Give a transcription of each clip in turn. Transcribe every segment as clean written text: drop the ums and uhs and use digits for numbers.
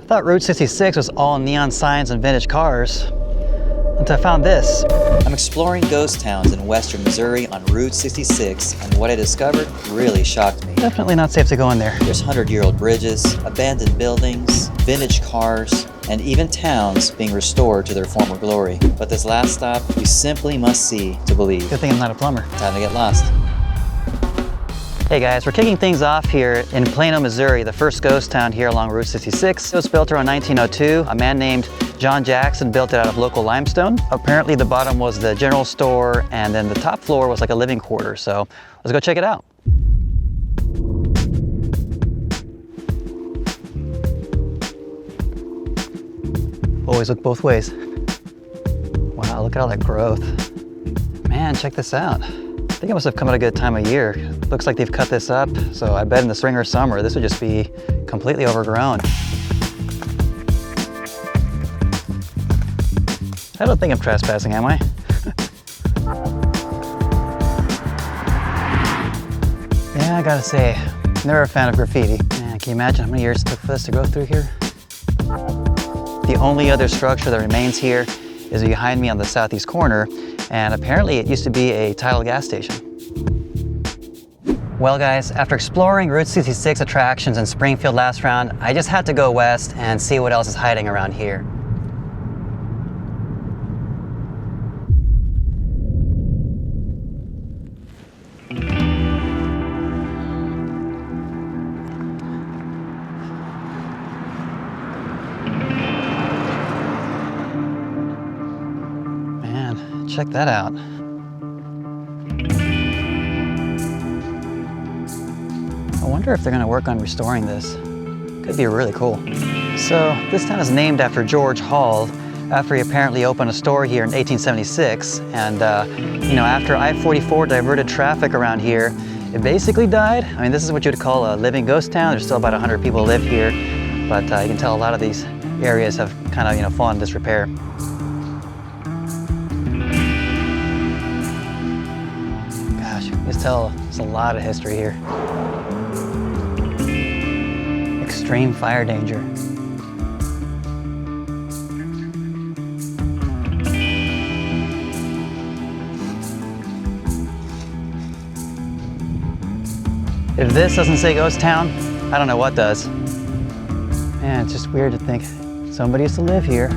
I thought Route 66 was all neon signs and vintage cars, until I found this. I'm exploring ghost towns in western Missouri on Route 66, and what I discovered really shocked me. Definitely not safe to go in there. There's 100-year-old bridges, abandoned buildings, vintage cars, and even towns being restored to their former glory. But this last stop, you simply must see to believe. Good thing I'm not a plumber. Time to get lost. Hey guys, we're kicking things off here in Plano, Missouri, the first ghost town here along Route 66. It was built around 1902. A man named John Jackson built it out of local limestone. Apparently the bottom was the general store and then the top floor was like a living quarter. So let's go check it out. Always look both ways. Wow, look at all that growth. Man, check this out. I think it must have come at a good time of year. Looks like they've cut this up, so I bet in the spring or summer, this would just be completely overgrown. I don't think I'm trespassing, am I? Yeah, I gotta say, never a fan of graffiti. Man, can you imagine how many years it took for this to go through here? The only other structure that remains here is behind me on the southeast corner, and apparently it used to be a tidal gas station. Well guys, after exploring Route 66 attractions in Springfield last round, I just had to go west and see what else is hiding around here. Man, check that out. I wonder if they're going to work on restoring this. Could be really cool. So this town is named after George Hall, after he apparently opened a store here in 1876. And you know, after I-44 diverted traffic around here, it basically died. I mean, this is what you would call a living ghost town. There's still about 100 people live here, but you can tell a lot of these areas have kind of, you know, fallen in disrepair. Gosh, you can just tell there's a lot of history here. Extreme fire danger. If this doesn't say ghost town, I don't know what does. Man, it's just weird to think somebody used to live here.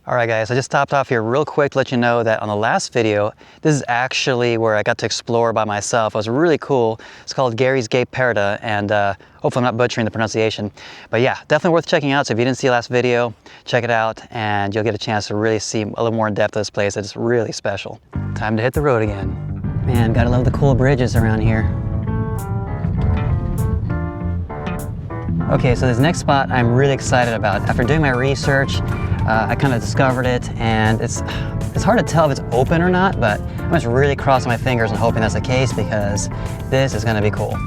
All right guys, I just stopped off here real quick to let you know that on the last video, this is actually where I got to explore by myself. It was really cool. It's called Gary's Gay Parita, and hopefully I'm not butchering the pronunciation. But yeah, definitely worth checking out. So if you didn't see the last video, check it out and you'll get a chance to really see a little more in depth of this place. It's really special. Time to hit the road again. Man, gotta love the cool bridges around here. Okay, so this next spot I'm really excited about. After doing my research, I kind of discovered it, and it's hard to tell if it's open or not, but I'm just really crossing my fingers and hoping that's the case because this is going to be cool.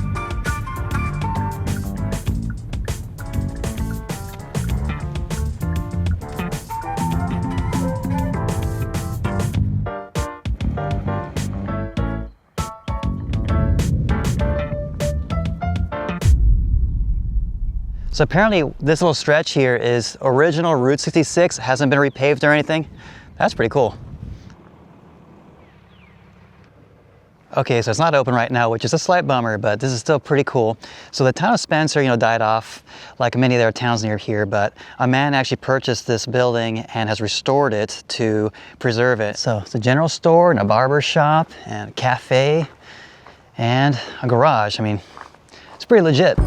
So apparently this little stretch here is original Route 66, hasn't been repaved or anything. That's pretty cool. Okay, so it's not open right now, which is a slight bummer, but this is still pretty cool. So the town of Spencer, you know, died off like many of their towns near here, but a man actually purchased this building and has restored it to preserve it. So it's a general store and a barber shop and a cafe and a garage. I mean, it's pretty legit.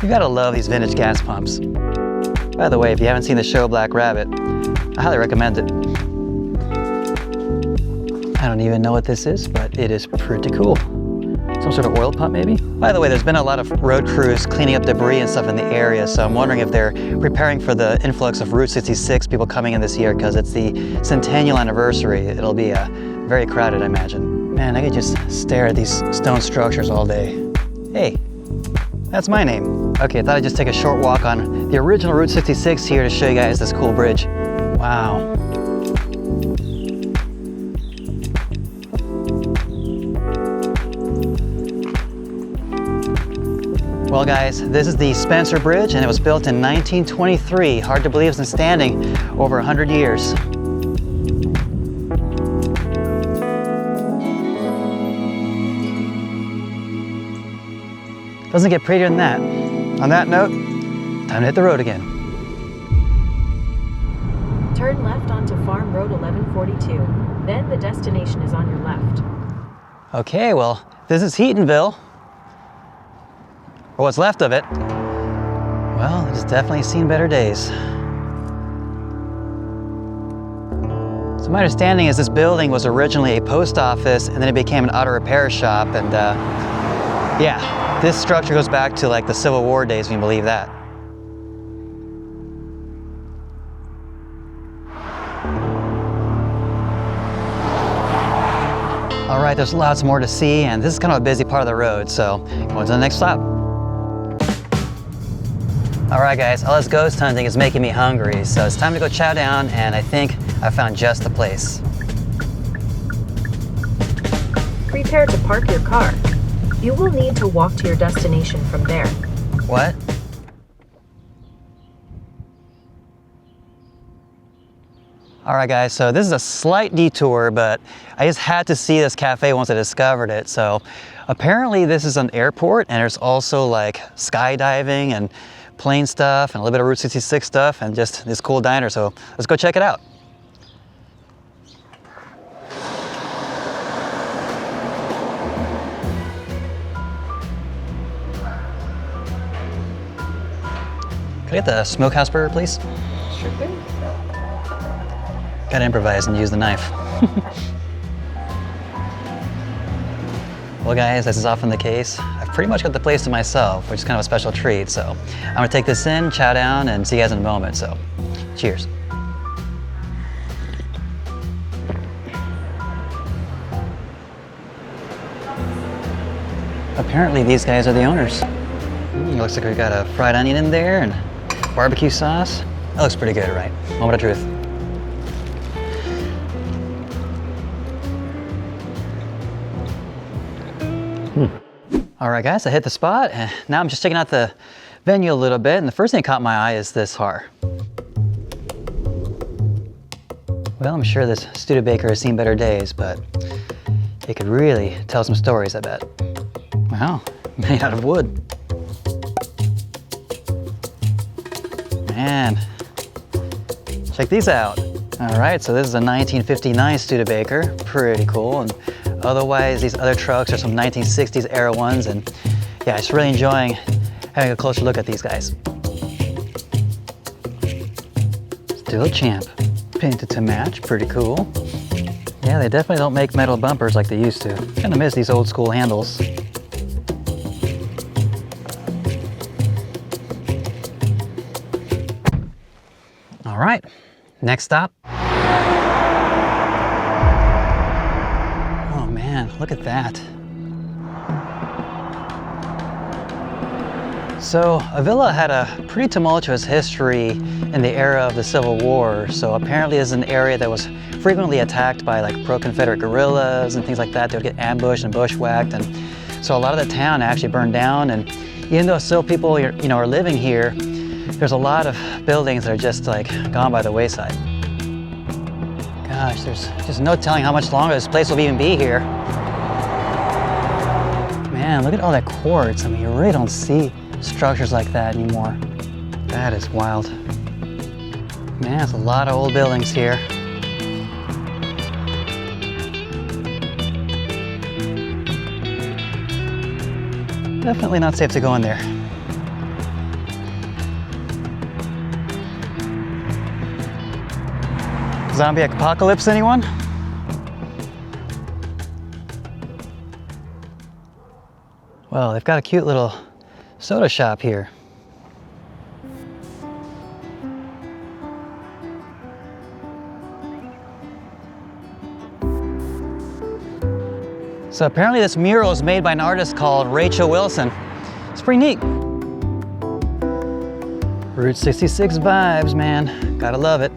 You gotta love these vintage gas pumps. By the way, if you haven't seen the show Black Rabbit, I highly recommend it. I don't even know what this is, but it is pretty cool. Some sort of oil pump maybe? By the way, there's been a lot of road crews cleaning up debris and stuff in the area, so I'm wondering if they're preparing for the influx of Route 66 people coming in this year because it's the centennial anniversary. It'll be very crowded, I imagine. Man, I could just stare at these stone structures all day. Hey. That's my name. Okay, I thought I'd just take a short walk on the original Route 66 here to show you guys this cool bridge. Wow. Well guys, this is the Spencer Bridge and it was built in 1923. Hard to believe it's been standing over 100 years. Doesn't get prettier than that. On that note, time to hit the road again. Turn left onto Farm Road 1142. Then the destination is on your left. Okay, well, this is Heatonville. Or what's left of it. Well, it's definitely seen better days. So my understanding is this building was originally a post office and then it became an auto repair shop, and yeah, this structure goes back to like the Civil War days, if you can believe that. All right, there's lots more to see, and this is kind of a busy part of the road, so going to the next stop. All right, guys, all this ghost hunting is making me hungry, so it's time to go chow down, and I think I found just the place. Prepare to park your car. You will need to walk to your destination from there. What? All right, guys, so this is a slight detour, but I just had to see this cafe once I discovered it. So apparently this is an airport, and there's also like skydiving and plane stuff and a little bit of Route 66 stuff and just this cool diner. So let's go check it out. Could I get the smokehouse burger, please? Sure thing. Gotta improvise and use the knife. Well guys, as is often the case, I've pretty much got the place to myself, which is kind of a special treat. So I'm gonna take this in, chow down, and see you guys in a moment. So cheers. Apparently these guys are the owners. Looks like we got a fried onion in there and barbecue sauce. That looks pretty good, right? Moment of truth. All right, guys, I hit the spot, and now I'm just checking out the venue a little bit, and the first thing that caught my eye is this car. Well, I'm sure this Studebaker has seen better days, but it could really tell some stories, I bet. Wow, made out of wood. Man, check these out. All right, so this is a 1959 Studebaker, pretty cool. And otherwise, these other trucks are some 1960s era ones, and yeah, just really enjoying having a closer look at these guys. Still a champ, painted to match, pretty cool. Yeah, they definitely don't make metal bumpers like they used to. Kind of miss these old school handles. All right, next stop. Oh man, look at that. So Avilla had a pretty tumultuous history in the era of the Civil War. So apparently this is an area that was frequently attacked by like pro-Confederate guerrillas and things like that. They would get ambushed and bushwhacked, and so a lot of the town actually burned down. And even though still people are living here, there's a lot of buildings that are just like gone by the wayside. Gosh, there's just no telling how much longer this place will even be here. Man, look at all that quartz. I mean, you really don't see structures like that anymore. That is wild. Man, it's a lot of old buildings here. Definitely not safe to go in there. Zombie apocalypse, anyone? Well, they've got a cute little soda shop here. So apparently this mural is made by an artist called Rachel Wilson. It's pretty neat. Route 66 vibes, man. Gotta love it.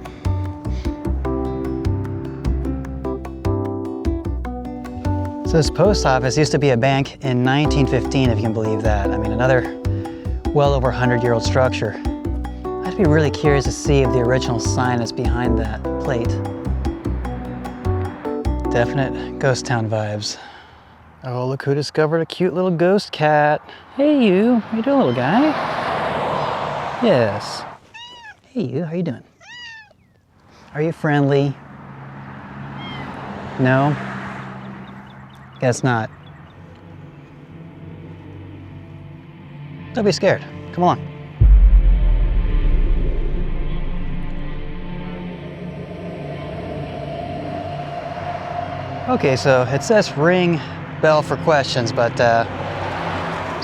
So this post office used to be a bank in 1915, if you can believe that. I mean, another well over 100-year-old structure. I'd be really curious to see if the original sign is behind that plate. Definite ghost town vibes. Oh, look who discovered a cute little ghost cat. Hey you, how you doing, little guy? Yes. Hey you, how you doing? Are you friendly? No? Guess not. Don't be scared. Come along. Okay, so it says ring bell for questions, but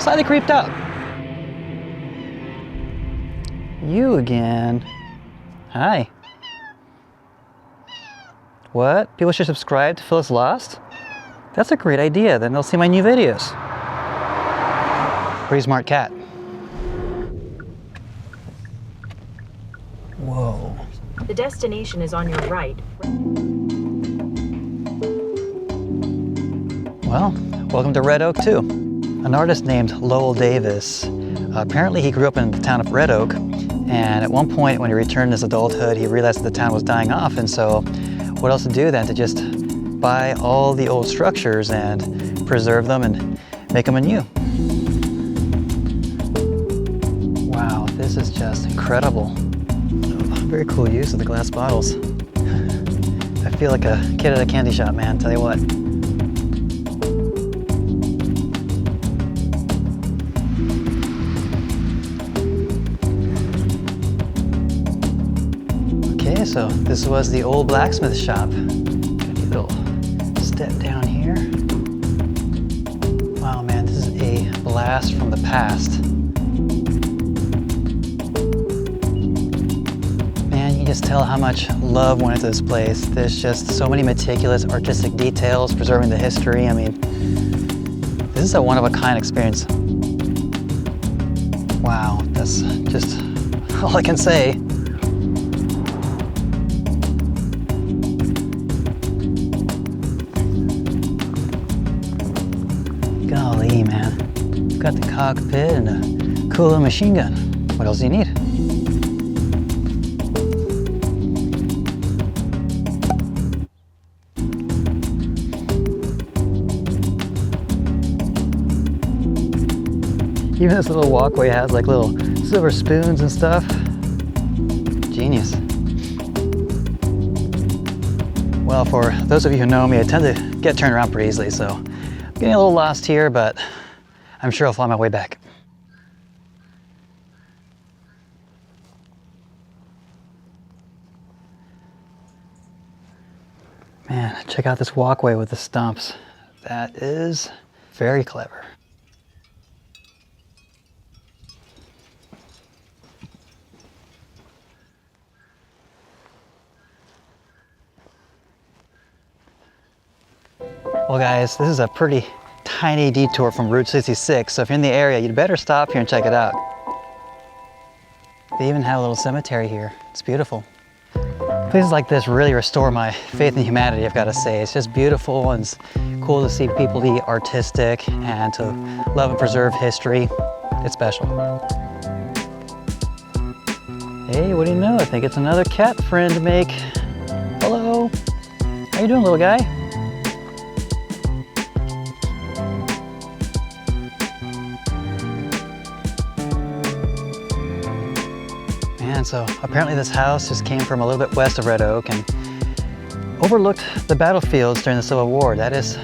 slightly creeped out. You again. Hi. What? People should subscribe to Phyllis Lost? That's a great idea, then they'll see my new videos. Pretty smart cat. Whoa. The destination is on your right. Well, welcome to Red Oak too. An artist named Lowell Davis. Apparently he grew up in the town of Red Oak, and at one point when he returned his adulthood, he realized that the town was dying off, and so what else to do than to just buy all the old structures and preserve them and make them anew. Wow, this is just incredible. Very cool use of the glass bottles. I feel like a kid at a candy shop, man, tell you what. Okay, so this was the old blacksmith shop. Got a little step down here. Wow, man, this is a blast from the past. Just tell how much love went into this place. There's just so many meticulous artistic details preserving the history. I mean, this is a one-of-a-kind experience. Wow, that's just all I can say. Golly, man. Got the cockpit and a cool little machine gun. What else do you need? Even this little walkway has like little silver spoons and stuff. Genius. Well, for those of you who know me, I tend to get turned around pretty easily, so I'm getting a little lost here, but I'm sure I'll find my way back. Man, check out this walkway with the stumps. That is very clever. Well guys, this is a pretty tiny detour from Route 66, so if you're in the area, you'd better stop here and check it out. They even have a little cemetery here. It's beautiful. Places like this really restore my faith in humanity, I've got to say. It's just beautiful and it's cool to see people be artistic and to love and preserve history. It's special. Hey, what do you know? I think it's another cat friend to make. Hello. How you doing, little guy? And so apparently this house just came from a little bit west of Red Oak and overlooked the battlefields during the Civil War. That is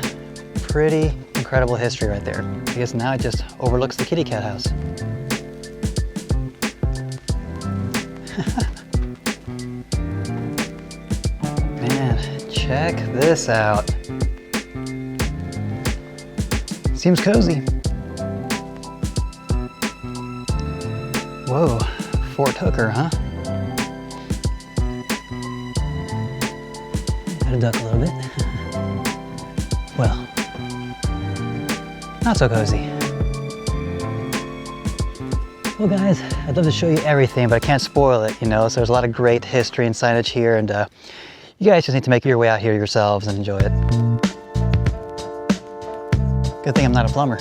pretty incredible history right there. I guess now it just overlooks the kitty cat house. Man, check this out. Seems cozy. Whoa. Fort Hooker, huh? Gotta duck a little bit. Well, not so cozy. Well guys, I'd love to show you everything, but I can't spoil it, you know, so there's a lot of great history and signage here, and you guys just need to make your way out here yourselves and enjoy it. Good thing I'm not a plumber.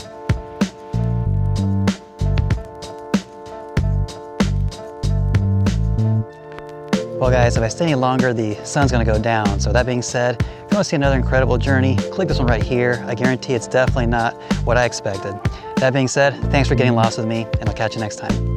Well guys, if I stay any longer, the sun's gonna go down. So that being said, if you wanna see another incredible journey, click this one right here. I guarantee it's definitely not what I expected. That being said, thanks for getting lost with me, and I'll catch you next time.